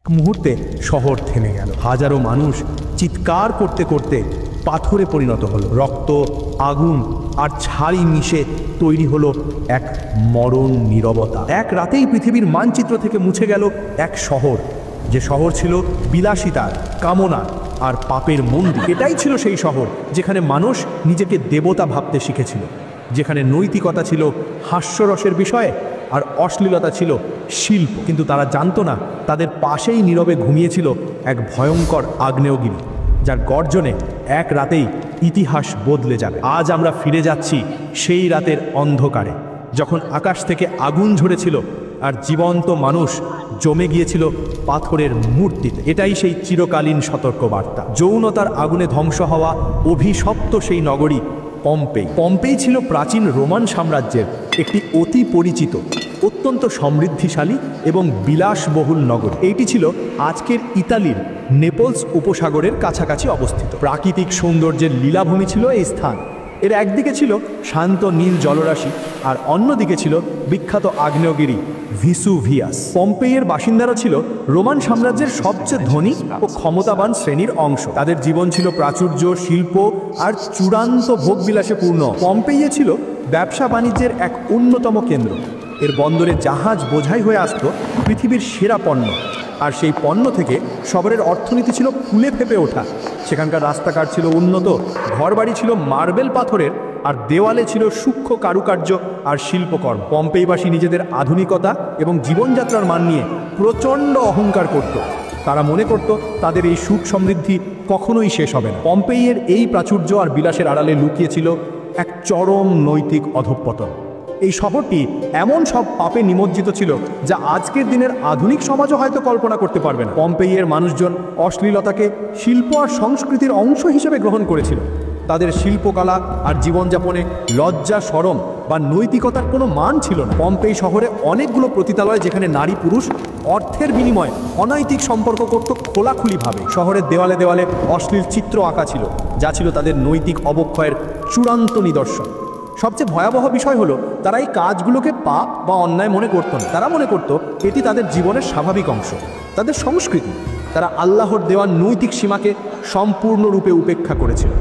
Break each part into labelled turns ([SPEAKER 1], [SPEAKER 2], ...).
[SPEAKER 1] মুহূর্তে শহর থেমে গেল। হাজারো মানুষ চিৎকার করতে করতে পাথরে পরিণত হলো। রক্ত, আগুন আর ছাই মিশে তৈরি হলো এক মরণ নীরবতা। এক রাতেই পৃথিবীর মানচিত্র থেকে মুছে গেল এক শহর, যে শহর ছিল বিলাসিতার, কামনা আর পাপের মন্দির। এটাই ছিল সেই শহর যেখানে মানুষ নিজেকে দেবতা ভাবতে শিখেছিল, যেখানে নৈতিকতা ছিল হাস্যরসের বিষয়ে আর অশ্লীলতা ছিল শিল্প। কিন্তু তারা জানতো না, তাদের পাশেই নীরবে ঘুমিয়েছিল এক ভয়ঙ্কর আগ্নেয়গিরি, যার গর্জনে এক রাতেই ইতিহাস বদলে যাবে। আজ আমরা ফিরে যাচ্ছি সেই রাতের অন্ধকারে, যখন আকাশ থেকে আগুন ঝরেছিল আর জীবন্ত মানুষ জমে গিয়েছিল পাথরের মূর্তিতে। এটাই সেই চিরকালীন সতর্কবার্তা। যৌনতার আগুনে ধ্বংস হওয়া অভিশপ্ত সেই নগরী পম্পেই। পম্পেই ছিল প্রাচীন রোমান সাম্রাজ্যের একটি অতি পরিচিত, অত্যন্ত সমৃদ্ধিশালী এবং বিলাসবহুল নগর। এইটি ছিল আজকের ইতালির নেপলস উপসাগরের কাছাকাছি অবস্থিত। প্রাকৃতিক সৌন্দর্যের লীলাভূমি ছিল এই স্থান। এর একদিকে ছিল শান্ত নীল জলরাশি আর অন্যদিকে ছিল বিখ্যাত আগ্নেয়গিরি ভিসুভিয়াস। পম্পেইয়ের বাসিন্দারা ছিল রোমান সাম্রাজ্যের সবচেয়ে ধনী ও ক্ষমতাবান শ্রেণীর অংশ। তাদের জীবন ছিল প্রাচুর্য, শিল্প আর চূড়ান্ত ভোগবিলাসে পূর্ণ। পম্পেইয়ে ছিল ব্যবসা বাণিজ্যের এক অন্যতম কেন্দ্র। এর বন্দরে জাহাজ বোঝাই হয়ে আসতো পৃথিবীর সেরা পণ্য, আর সেই পণ্য থেকে শহরের অর্থনীতি ছিল ফুলে ফেপে ওঠা। সেখানকার রাস্তাঘাট ছিল উন্নত, ঘরবাড়ি ছিল মার্বেল পাথরের, আর দেওয়ালে ছিল সূক্ষ্ম কারুকার্য আর শিল্পকর্ম। পম্পেইবাসী নিজেদের আধুনিকতা এবং জীবনযাত্রার মান নিয়ে প্রচণ্ড অহংকার করত। তারা মনে করত তাদের এই সুখ সমৃদ্ধি কখনোই শেষ হবে না। পম্পেইয়ের এই প্রাচুর্য আর বিলাসের আড়ালে লুকিয়েছিল এক চরম নৈতিক অধঃপতন। এই শহরটি এমন সব পাপে নিমজ্জিত ছিল যা আজকের দিনের আধুনিক সমাজও হয়তো কল্পনা করতে পারবে না। পম্পেইয়ের মানুষজন অশ্লীলতাকে শিল্প আর সংস্কৃতির অংশ হিসেবে গ্রহণ করেছিল। তাদের শিল্পকলা আর জীবনযাপনে লজ্জা, শরম বা নৈতিকতার কোনো মান ছিল না। পম্পেই শহরে অনেকগুলো পতিতালয়, যেখানে নারী পুরুষ অর্থের বিনিময়ে অনৈতিক সম্পর্ক করত খোলাখুলিভাবে। শহরের দেওয়ালে দেওয়ালে অশ্লীল চিত্র আঁকা ছিল, যা ছিল তাদের নৈতিক অবক্ষয়ের চূড়ান্ত নিদর্শন। সবচেয়ে ভয়াবহ বিষয় হলো, তারা এই কাজগুলোকে পাপ বা অন্যায় মনে করতো না। তারা মনে করতো এটি তাদের জীবনের স্বাভাবিক অংশ, তাদের সংস্কৃতি। তারা আল্লাহর দেওয়া নৈতিক সীমাকে সম্পূর্ণরূপে উপেক্ষা করেছিল।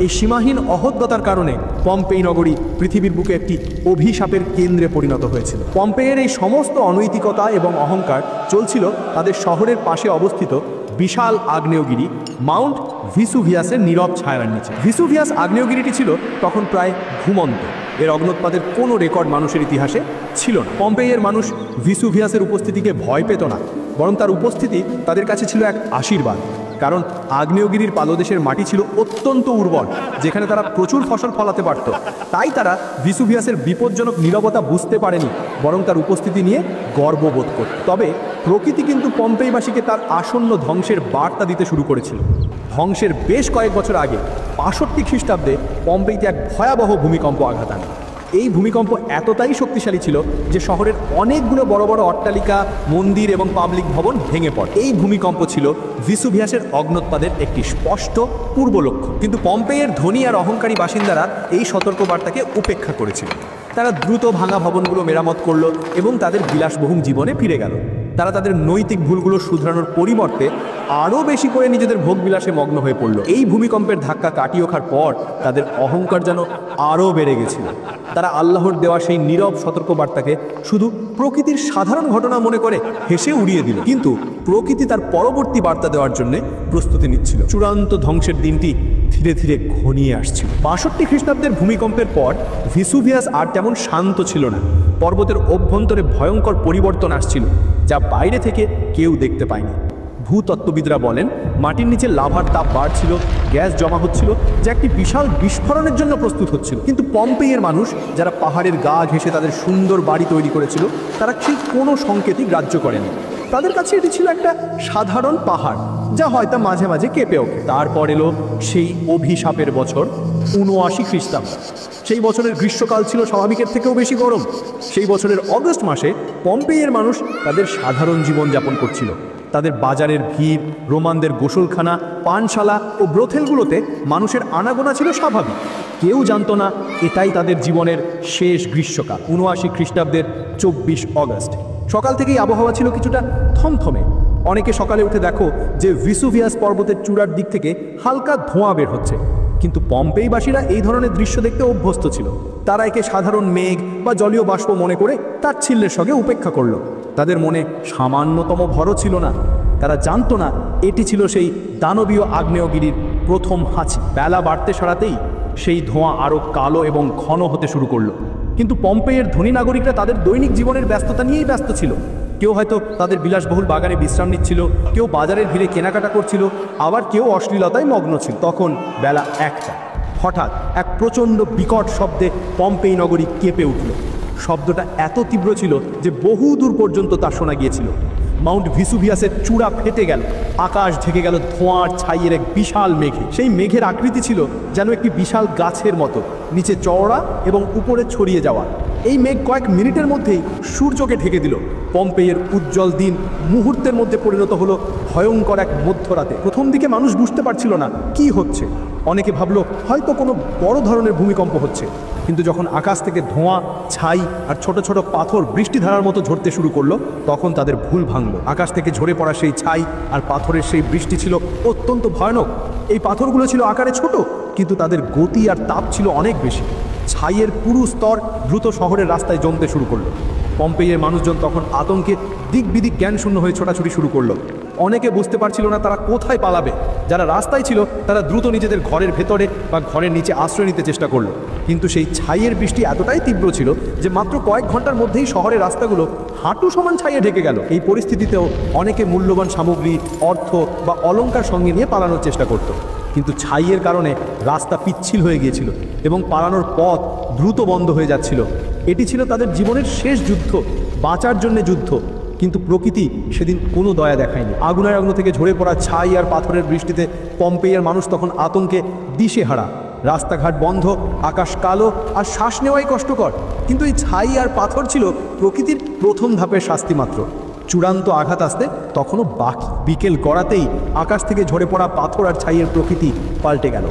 [SPEAKER 1] এই সীমাহীন অহদ্যতার কারণে পম্পেই নগরী পৃথিবীর বুকে একটি অভিশাপের কেন্দ্রে পরিণত হয়েছিল। পম্পেইয়ের এই সমস্ত অনৈতিকতা এবং অহংকার চলছিল তাদের শহরের পাশে অবস্থিত বিশাল আগ্নেয়গিরি মাউন্ট ভিসুভিয়াসের নীরব ছায়ার নিচে। ভিসুভিয়াস আগ্নেয়গিরিটি ছিল তখন প্রায় ঘুমন্ত। এর অগ্নুৎপাতের কোনো রেকর্ড মানুষের ইতিহাসে ছিল না। পম্পেইয়ের মানুষ ভিসুভিয়াসের উপস্থিতিকে ভয় পেত না, বরং তার উপস্থিতি তাদের কাছে ছিল এক আশীর্বাদ। কারণ আগ্নেয়গিরির পাদদেশের মাটি ছিল অত্যন্ত উর্বর, যেখানে তারা প্রচুর ফসল ফলাতে পারত। তাই তারা ভিসুভিয়াসের বিপজ্জনক নীরবতা বুঝতে পারেনি, বরং তার উপস্থিতি নিয়ে গর্ববোধ করত। তবে প্রকৃতি কিন্তু পম্পেইবাসীকে তার আসন্ন ধ্বংসের বার্তা দিতে শুরু করেছিল। ধ্বংসের বেশ কয়েক বছর আগে 65 খ্রিস্টাব্দে পম্পেইতে এক ভয়াবহ ভূমিকম্প আঘাত আনে। এই ভূমিকম্প এতটাই শক্তিশালী ছিল যে শহরের অনেকগুলো বড় বড় অট্টালিকা, মন্দির এবং পাবলিক ভবন ভেঙে পড়ে। এই ভূমিকম্প ছিল ভিসুভিয়াসের অগ্নুৎপাতের একটি স্পষ্ট পূর্ব লক্ষ্য। কিন্তু পম্পেইয়ের ধনী আর অহংকারী বাসিন্দারা এই সতর্কবার্তাকে উপেক্ষা করেছিল। তারা দ্রুত ভাঙা ভবনগুলো মেরামত করলো এবং তাদের বিলাসবহুল জীবনে ফিরে গেল। তারা তাদের নৈতিক ভুলগুলো শুধরানোর পরিবর্তে আরও বেশি করে নিজেদের ভোগবিলাসে মগ্ন হয়ে পড়ল। এই ভূমিকম্পের ধাক্কা কাটিয়ে ওঠার পর তাদের অহংকার যেন আরও বেড়ে গেছিল। তারা আল্লাহর দেওয়া সেই নীরব সতর্কবার্তাকে শুধু প্রকৃতির সাধারণ ঘটনা মনে করে হেসে উড়িয়ে দিল। কিন্তু প্রকৃতি তার পরবর্তী বার্তা দেওয়ার জন্য প্রস্তুতি নিচ্ছিল। চূড়ান্ত ধ্বংসের দিনটি ধীরে ধীরে ঘনিয়ে আসছিল। 65 খ্রিস্টাব্দের ভূমিকম্পের পর ভিসুভিয়াস আর তেমন শান্ত ছিল না। পর্বতের অভ্যন্তরে ভয়ঙ্কর পরিবর্তন আসছিল, যা বাইরে থেকে কেউ দেখতে পায়নি। ভূতত্ত্ববিদরা বলেন, মাটির নিচে লাভার তাপ বাড়ছিল, গ্যাস জমা হচ্ছিল, যা একটি বিশাল বিস্ফোরণের জন্য প্রস্তুত হচ্ছিল। কিন্তু পম্পেইয়ের মানুষ, যারা পাহাড়ের গা ঘেঁষে তাদের সুন্দর বাড়ি তৈরি করেছিল, তারা ঠিক কোনো সংকেতই গ্রাহ্য করেনি। তাদের কাছে এটি ছিল একটা সাধারণ পাহাড়, যা হয়তো মাঝে মাঝে কেঁপে ওঠে। তারপর এলো সেই অভিশাপের বছর 79 খ্রিস্টাব্দ। সেই বছরের গ্রীষ্মকাল ছিল স্বাভাবিকের থেকেও বেশি গরম। সেই বছরের অগস্ট মাসে পম্পেইয়ের মানুষ তাদের সাধারণ জীবনযাপন করছিল। তাদের বাজারের ভিড়, রোমানদের গোসলখানা, পানশালা ও ব্রোথেলগুলোতে মানুষের আনাগোনা ছিল স্বাভাবিক। কেউ জানতো না এটাই তাদের জীবনের শেষ গ্রীষ্মকাল। 79 খ্রিস্টাব্দের 24 অগস্ট। সকাল থেকেই আবহাওয়া ছিল কিছুটা থমথমে। অনেকে সকালে উঠে দেখো যে ভিসুভিয়াস পর্বতের চূড়ার দিক থেকে হালকা ধোঁয়া বের হচ্ছে, কিন্তু পম্পেইবাসীরা এই ধরনের দৃশ্য দেখতে অভ্যস্ত ছিল। তারা একে সাধারণ মেঘ বা জলীয় বাষ্প মনে করে তাচ্ছিল্যের সঙ্গে উপেক্ষা করলো। তাদের মনে সামান্যতম ভরও ছিল না। তারা জানতো না এটি ছিল সেই দানবীয় আগ্নেয়গিরির প্রথম হাঁচি। বেলা বাড়তে সারাতেই সেই ধোঁয়া আরও কালো এবং ঘন হতে শুরু করলো। কিন্তু পম্পেইয়ের ধনী নাগরিকরা তাদের দৈনিক জীবনের ব্যস্ততা নিয়েই ব্যস্ত ছিল। কেউ হয়তো তাদের বিলাসবহুল বাগানে বিশ্রাম নিচ্ছিল, কেউ বাজারের ভিড়ে কেনাকাটা করছিল, আবার কেউ অশ্লীলতায় মগ্ন ছিল। তখন বেলা 1টা। হঠাৎ এক প্রচণ্ড বিকট শব্দে পম্পেই নগরী কেঁপে উঠল। শব্দটা এত তীব্র ছিল যে বহু দূর পর্যন্ত তা শোনা গিয়েছিল। মাউন্ট ভিসুভিয়াসের চূড়া ফেটে গেল, আকাশ ঢেকে গেল ধোঁয়ার ছাইয়ের এক বিশাল মেঘে। সেই মেঘের আকৃতি ছিল যেন একটি বিশাল গাছের মতো, নিচে চওড়া এবং উপরে ছড়িয়ে যাওয়া। এই মেঘ কয়েক মিনিটের মধ্যেই সূর্যকে ঢেকে দিল। পম্পেইয়ের উজ্জ্বল দিন মুহূর্তের মধ্যে পরিণত হলো ভয়ঙ্কর এক মধ্যরাতে। প্রথম দিকে মানুষ বুঝতে পারছিল না কি হচ্ছে। অনেকে ভাবলো হয়তো কোনো বড় ধরনের ভূমিকম্প হচ্ছে। কিন্তু যখন আকাশ থেকে ধোঁয়া, ছাই আর ছোট ছোট পাথর বৃষ্টিধারার মতো ঝরতে শুরু করলো, তখন তাদের ভুল ভাঙলো। আকাশ থেকে ঝরে পড়া সেই ছাই আর পাথরের সেই বৃষ্টি ছিল অত্যন্ত ভয়ানক। এই পাথরগুলো ছিল আকারে ছোট, কিন্তু তাদের গতি আর তাপ ছিল অনেক বেশি। ছাইয়ের পুরো স্তর দ্রুত শহরের রাস্তায় জমতে শুরু করলো। পম্পেইয়ের মানুষজন তখন আতঙ্কে দিক বিদিক জ্ঞানশূন্য হয়ে ছোটাছুটি শুরু করলো। অনেকে বুঝতে পারছিল না তারা কোথায় পালাবে। যারা রাস্তায় ছিল তারা দ্রুত নিজেদের ঘরের ভেতরে বা ঘরের নিচে আশ্রয় নিতে চেষ্টা করলো। কিন্তু সেই ছাইয়ের বৃষ্টি এতটাই তীব্র ছিল যে মাত্র কয়েক ঘন্টার মধ্যেই শহরের রাস্তাগুলো হাঁটু সমান ছাইয়ে ঢেকে গেল। এই পরিস্থিতিতেও অনেকে মূল্যবান সামগ্রী, অর্থ বা অলংকার সঙ্গে নিয়ে পালানোর চেষ্টা করত। কিন্তু ছাইয়ের কারণে রাস্তা পিচ্ছিল হয়ে গিয়েছিল এবং পালানোর পথ দ্রুত বন্ধ হয়ে যাচ্ছিল। এটি ছিল তাদের জীবনের শেষ যুদ্ধ, বাঁচার জন্য যুদ্ধ। কিন্তু প্রকৃতি সেদিন কোনো দয়া দেখায়নি। আগুনের আগুন থেকে ঝরে পড়া ছাই আর পাথরের বৃষ্টিতে পম্পেইয়ের মানুষ তখন আতঙ্কে দিশেহারা। রাস্তাঘাট বন্ধ, আকাশ কালো আর শ্বাস নেওয়াই কষ্টকর। কিন্তু এই ছাই আর পাথর ছিল প্রকৃতির প্রথম ধাপের শাস্তি মাত্র। চূড়ান্ত আঘাত আসতে তখনও বাকি। বিকেল গড়াতেই আকাশ থেকে ঝরে পড়া পাথর আর ছাইয়ের প্রকৃতি পাল্টে গেল।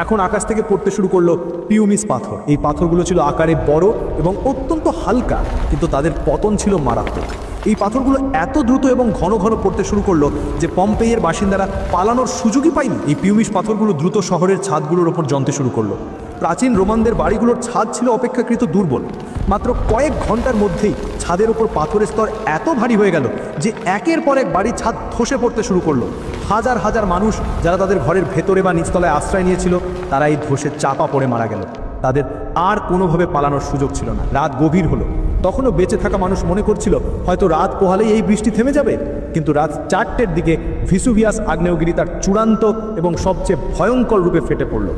[SPEAKER 1] এখন আকাশ থেকে পড়তে শুরু করলো পিউমিস পাথর। এই পাথরগুলো ছিল আকারে বড় এবং অত্যন্ত হালকা, কিন্তু তাদের পতন ছিল মারাত্মক। এই পাথরগুলো এত দ্রুত এবং ঘন ঘন পড়তে শুরু করলো যে পম্পেইয়ের বাসিন্দারা পালানোর সুযোগই পায়নি। এই পিউমিস পাথরগুলো দ্রুত শহরের ছাদগুলোর ওপর জমতে শুরু করলো। প্রাচীন রোমানদের বাড়িগুলোর ছাদ ছিল অপেক্ষাকৃত দুর্বল। মাত্র কয়েক ঘন্টার মধ্যেই ছাদের ওপর পাথরের স্তর এত ভারী হয়ে গেল যে একের পর এক বাড়ির ছাদ ধসে পড়তে শুরু করলো। হাজার হাজার মানুষ যারা তাদের ঘরের ভেতরে বা নিচতলায় আশ্রয় নিয়েছিল, তারা এই ধসে চাপা পড়ে মারা গেল। তাদের আর কোনোভাবে পালানোর সুযোগ ছিল না। রাত গভীর হলো। তখনও বেঁচে থাকা মানুষ মনে করছিল হয়তো রাত পোহালেই এই বৃষ্টি থেমে যাবে। কিন্তু রাত 4টের দিকে ভিসুভিয়াস আগ্নেয়গিরি তার চূড়ান্ত এবং সবচেয়ে ভয়ঙ্কর রূপে ফেটে পড়ল।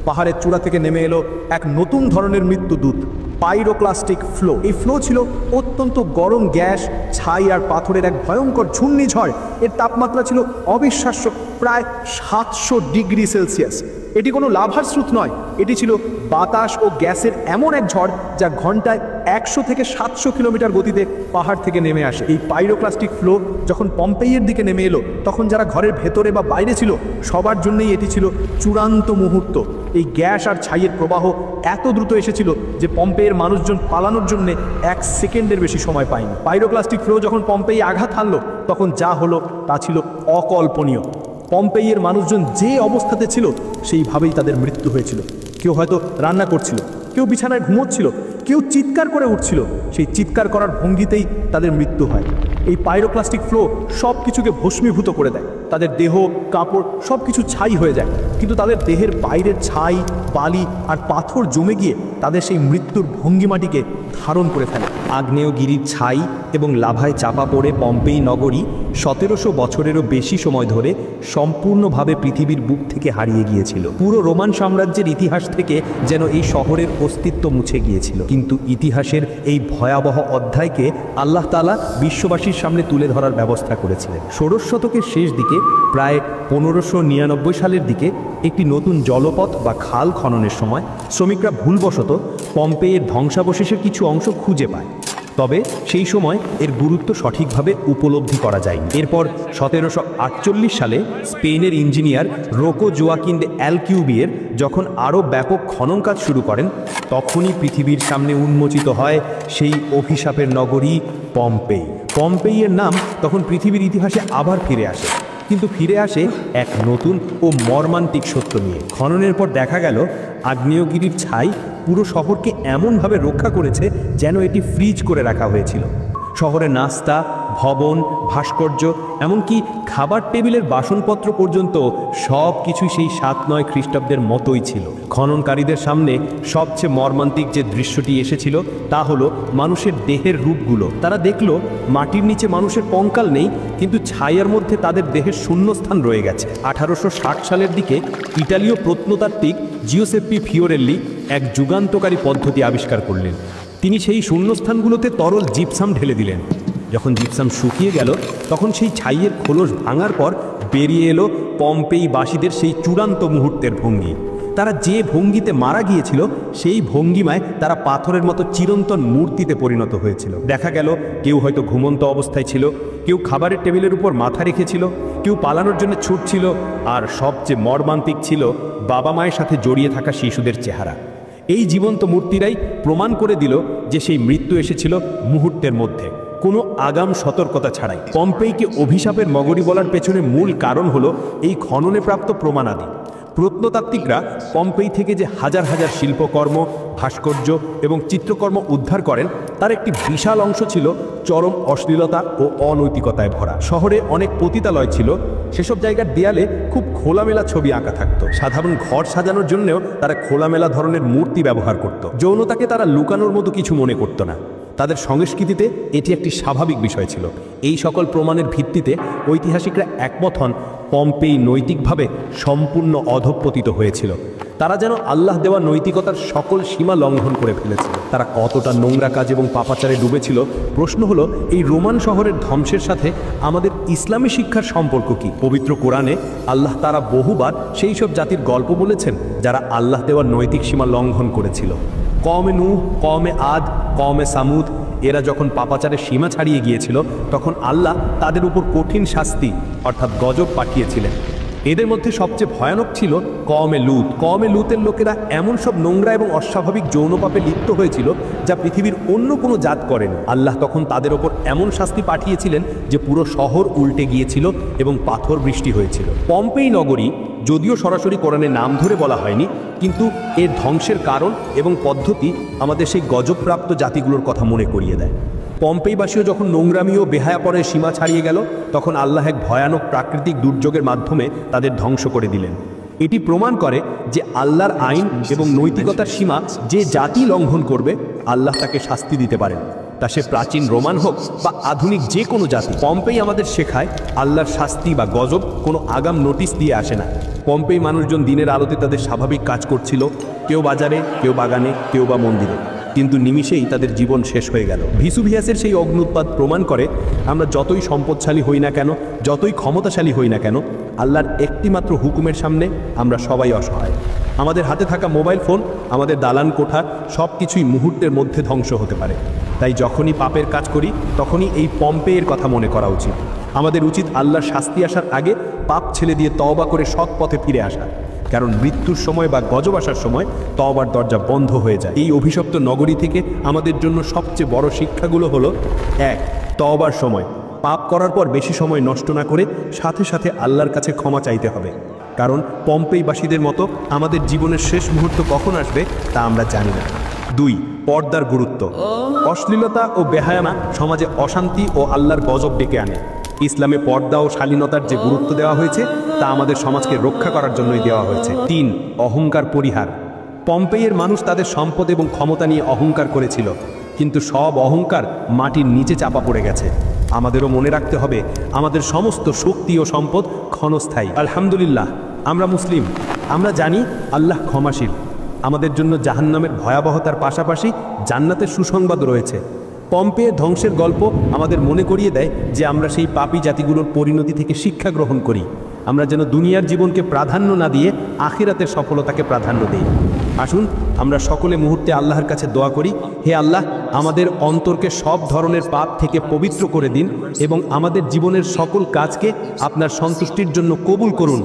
[SPEAKER 1] পাহাড়ের চূড়া থেকে নেমে এলো এক নতুন ধরনের মৃত্যুদূত, পাইরোক্লাস্টিক ফ্লো। এই ফ্লো ছিল অত্যন্ত গরম গ্যাস, ছাই আর পাথরের এক ভয়ঙ্কর ঘূর্ণিঝড়। এর তাপমাত্রা ছিল অবিশ্বাস্য, প্রায় 700 ডিগ্রি সেলসিয়াস। এটি কোনো লাভার স্রোত নয়, এটি ছিল বাতাস ও গ্যাসের এমন এক ঝড় যা ঘন্টায় 100 থেকে 700 কিলোমিটার গতিতে পাহাড় থেকে নেমে আসে। এই পাইরোক্লাস্টিক ফ্লো যখন পম্পেইয়ের দিকে নেমে এলো, তখন যারা ঘরের ভেতরে বা বাইরে ছিল সবার জন্যই এটি ছিল চূড়ান্ত মুহূর্ত। এই গ্যাস আর ছাইয়ের প্রবাহ এত দ্রুত এসেছিল যে পম্পেইয়ের মানুষজন পালানোর জন্য 1 সেকেন্ডের বেশি সময় পায়নি। পাইরোক্লাস্টিক ফ্লো যখন পম্পেই আঘাত হানলো, তখন যা হলো তা ছিল অকল্পনীয়। পম্পেইয়ের মানুষজন যে অবস্থাতে ছিল সেইভাবেই তাদের মৃত্যু হয়েছিল। কেউ হয়তো রান্না করছিল, কেউ বিছানায় ঘুমোচ্ছিল, কেউ চিৎকার করে উঠছিল। সেই চিৎকার করার ভঙ্গিতেই তাদের মৃত্যু হয়। এই পাইরোক্লাস্টিক ফ্লো সব কিছুকে ভস্মীভূত করে দেয়। তাদের দেহ, কাপড় সব কিছু ছাই হয়ে যায়, কিন্তু তাদের দেহের বাইরের ছাই, বালি আর পাথর জমে গিয়ে তাদের সেই মৃত্যুর ভঙ্গিমাটিকে ধারণ করে ফেলে।
[SPEAKER 2] আগ্নেয়গিরির ছাই এবং লাভায় চাপা পড়ে পম্পেই নগরী 1700 বছরেরও বেশি সময় ধরে সম্পূর্ণভাবে পৃথিবীর বুক থেকে হারিয়ে গিয়েছিল। পুরো রোমান সাম্রাজ্যের ইতিহাস থেকে যেন এই শহরের অস্তিত্ব মুছে গিয়েছিল। কিন্তু ইতিহাসের এই ভয়াবহ অধ্যায়কে আল্লাহ তাআলা বিশ্ববাসীর সামনে তুলে ধরার ব্যবস্থা করেছিলেন। ষোড়শ শতকের শেষ দিকে, প্রায় 1599 সালের দিকে, একটি নতুন জলপথ বা খাল খননের সময় শ্রমিকরা ভুলবশত পম্পেইয়ের ধ্বংসাবশেষের কিছু অংশ খুঁজে পায়। তবে সেই সময় এর গুরুত্ব সঠিকভাবে উপলব্ধি করা যায়নি। এরপর 1748 সালে স্পেনের ইঞ্জিনিয়ার রোকো জোয়াকিন দে অ্যালকিউবিয়ের যখন আরও ব্যাপক খনন কাজ শুরু করেন, তখনই পৃথিবীর সামনে উন্মোচিত হয় সেই অভিশাপের নগরী পম্পেই। পম্পেইয়ের নাম তখন পৃথিবীর ইতিহাসে আবার ফিরে আসে, কিন্তু ফিরে আসে এক নতুন ও মর্মান্তিক সত্য নিয়ে। খননের পর দেখা গেল আগ্নেয়গিরির ছাই পুরো শহরকে এমনভাবে রক্ষা করেছে যেন এটি ফ্রিজ করে রাখা হয়েছিল। শহরে নাস্তা, ভবন, ভাস্কর্য, এমনকি খাবার টেবিলের বাসনপত্র পর্যন্ত সব কিছুই সেই 7-9 খ্রিস্টাব্দের মতোই ছিল। খননকারীদের সামনে সবচেয়ে মর্মান্তিক যে দৃশ্যটি এসেছিল তা হলো মানুষের দেহের রূপগুলো। তারা দেখল মাটির নিচে মানুষের কঙ্কাল নেই, কিন্তু ছায়ার মধ্যে তাদের দেহের শূন্যস্থান রয়ে গেছে। 1860 সালের দিকে ইটালীয় প্রত্নতাত্ত্বিক জিওসেপ্পি ফিওরেল্লি এক যুগান্তকারী পদ্ধতি আবিষ্কার করলেন। তিনি সেই শূন্যস্থানগুলোতে তরল জিপসাম ঢেলে দিলেন। যখন জিপসাম শুকিয়ে গেল, তখন সেই ছাইয়ের খোলস ভাঙার পর বেরিয়ে এলো পম্পেইবাসীদের সেই চূড়ান্ত মুহূর্তের ভঙ্গি। তারা যে ভঙ্গিতে মারা গিয়েছিল, সেই ভঙ্গিমায় তারা পাথরের মতো চিরন্তন মূর্তিতে পরিণত হয়েছিল। দেখা গেল কেউ হয়তো ঘুমন্ত অবস্থায় ছিল, কেউ খাবারের টেবিলের উপর মাথা রেখেছিল, কেউ পালানোর জন্য ছুটছিল, আর সবচেয়ে মর্মান্তিক ছিল বাবা মায়ের সাথে জড়িয়ে থাকা শিশুদের চেহারা। এই জীবন্ত মূর্তিরাই প্রমাণ করে দিল যে সেই মৃত্যু এসেছিল মুহূর্তের মধ্যে, কোনো আগাম সতর্কতা ছাড়াই। পম্পেইকে অভিশাপের নগরী বলার পেছনে মূল কারণ হলো এই খননে প্রাপ্ত প্রমাণাদি। প্রত্নতাত্ত্বিকরা পম্পেই থেকে যে হাজার হাজার শিল্পকর্ম, ভাস্কর্য এবং চিত্রকর্ম উদ্ধার করেন, তার একটি বিশাল অংশ ছিল চরম অশ্লীলতা ও অনৈতিকতায় ভরা। শহরে অনেক পতিতালয় ছিল, সেসব জায়গার দেয়ালে খুব খোলামেলা ছবি আঁকা থাকতো। সাধারণ ঘর সাজানোর জন্যও তারা খোলামেলা ধরনের মূর্তি ব্যবহার করত। যৌনতাকে তারা লুকানোর মতো কিছু মনে করত না। তাদের সংস্কৃতিতে এটি একটি স্বাভাবিক বিষয় ছিল। এই সকল প্রমাণের ভিত্তিতে ঐতিহাসিকরা একমত হন পম্পেই নৈতিকভাবে সম্পূর্ণ অধঃপতিত হয়েছিল। তারা যেন আল্লাহ দেওয়া নৈতিকতার সকল সীমা লঙ্ঘন করে ফেলেছিল। তারা কতটা নোংরা কাজ এবং পাপাচারে ডুবেছিল, প্রশ্ন হলো এই রোমান শহরের ধ্বংসের সাথে আমাদের ইসলামী শিক্ষার সম্পর্ক কি? পবিত্র কোরআনে আল্লাহ তারা বহুবার সেই সব জাতির গল্প বলেছেন যারা আল্লাহ দেওয়া নৈতিক সীমা লঙ্ঘন করেছিল। কওমে নূহ, কওমে আদ, কওমে সামুদ, এরা যখন পাপাচারের সীমা ছাড়িয়ে গিয়েছিল, তখন আল্লাহ তাদের উপর কঠিন শাস্তি অর্থাৎ গজব পাঠিয়েছিলেন। এদের মধ্যে সবচেয়ে ভয়ানক ছিল কওমে লূত। কওমে লূতের লোকেরা এমন সব নোংরা এবং অস্বাভাবিক যৌন পাপে লিপ্ত হয়েছিল যা পৃথিবীর অন্য কোনো জাত করেনি। আল্লাহ তখন তাদের ওপর এমন শাস্তি পাঠিয়েছিলেন যে পুরো শহর উল্টে গিয়েছিল এবং পাথর বৃষ্টি হয়েছিল। পম্পেই নগরী যদিও সরাসরি কোরআনে নাম ধরে বলা হয়নি, কিন্তু এর ধ্বংসের কারণ এবং পদ্ধতি আমাদের সেই গজবপ্রাপ্ত জাতিগুলোর কথা মনে করিয়ে দেয়। পম্পেইবাসীও যখন নোংরামি ও বেহায়াপনের সীমা ছাড়িয়ে গেল, তখন আল্লাহ এক ভয়ানক প্রাকৃতিক দুর্যোগের মাধ্যমে তাদের ধ্বংস করে দিলেন। এটি প্রমাণ করে যে আল্লাহর আইন এবং নৈতিকতার সীমা যে জাতি লঙ্ঘন করবে, আল্লাহ তাকে শাস্তি দিতে পারেন, তা সে প্রাচীন রোমান হোক বা আধুনিক যে কোনো জাতি। পম্পেই আমাদের শেখায় আল্লাহর শাস্তি বা গজব কোনো আগাম নোটিশ দিয়ে আসে না। পম্পেই মানুষজন দিনের আলোতে তাদের স্বাভাবিক কাজ করছিল, কেউ বাজারে, কেউ বাগানে, কেউ বা মন্দিরে, কিন্তু নিমিষেই তাদের জীবন শেষ হয়ে গেল। ভিসুভিয়াসের সেই অগ্নুৎপাত প্রমাণ করে আমরা যতই সম্পদশালী হই না কেন, যতই ক্ষমতাশালী হই না কেন, আল্লাহর একটিমাত্র হুকুমের সামনে আমরা সবাই অসহায়। আমাদের হাতে থাকা মোবাইল ফোন, আমাদের দালান কোঠা, সব কিছুই মুহূর্তের মধ্যে ধ্বংস হতে পারে। তাই যখনই পাপের কাজ করি, তখনই এই পম্পেইয়ের কথা মনে করা উচিত। আমাদের উচিত আল্লাহর শাস্তি আসার আগে পাপ ছেড়ে দিয়ে তওবা করে সৎ পথে ফিরে আসা, কারণ মৃত্যুর সময় বা গজব আসার সময় তওবার দরজা বন্ধ হয়ে যায়। এই অভিশপ্ত নগরী থেকে আমাদের জন্য সবচেয়ে বড় শিক্ষাগুলো হলো: 1. তওবার সময় পাপ করার পর বেশি সময় নষ্ট না করে সাথে সাথে আল্লাহর কাছে ক্ষমা চাইতে হবে, কারণ পম্পেইবাসীদের মতো আমাদের জীবনের শেষ মুহূর্ত কখন আসবে তা আমরা জানি না। 2. পর্দার গুরুত্ব। অশ্লীলতা ও বেহায়ানা সমাজে অশান্তি ও আল্লাহর গজব ডেকে আনে। ইসলামে পর্দা ও শালীনতার যে গুরুত্ব দেওয়া হয়েছে তা আমাদের সমাজকে রক্ষা করার জন্যই দেওয়া হয়েছে। 3. অহংকার পরিহার। পম্পেইয়ের মানুষ তাদের সম্পদ এবং ক্ষমতা নিয়ে অহংকার করেছিল, কিন্তু সব অহংকার মাটির নিচে চাপা পড়ে গেছে। আমাদেরও মনে রাখতে হবে আমাদের সমস্ত শক্তি ও সম্পদ ক্ষণস্থায়ী। আলহামদুলিল্লাহ, আমরা মুসলিম, আমরা জানি আল্লাহ ক্ষমাশীল। আমাদের জন্য জাহান্নামের ভয়াবহতার পাশাপাশি জান্নাতের সুসংবাদ রয়েছে। পম্পেইয়ের ধ্বংসের গল্প আমাদের মনে করিয়ে দেয় যে আমরা সেই পাপী জাতিগুলোর পরিণতি থেকে শিক্ষা গ্রহণ করি। আমরা যেন দুনিয়ার জীবনকে প্রাধান্য না দিয়ে আখিরাতের সফলতাকে প্রাধান্য দিই। আসুন আমরা সকলে মুহূর্তে আল্লাহর কাছে দোয়া করি, হে আল্লাহ, আমাদের অন্তরকে সব ধরনের পাপ থেকে পবিত্র করে দিন এবং আমাদের জীবনের সকল কাজকে আপনার সন্তুষ্টির জন্য কবুল করুন।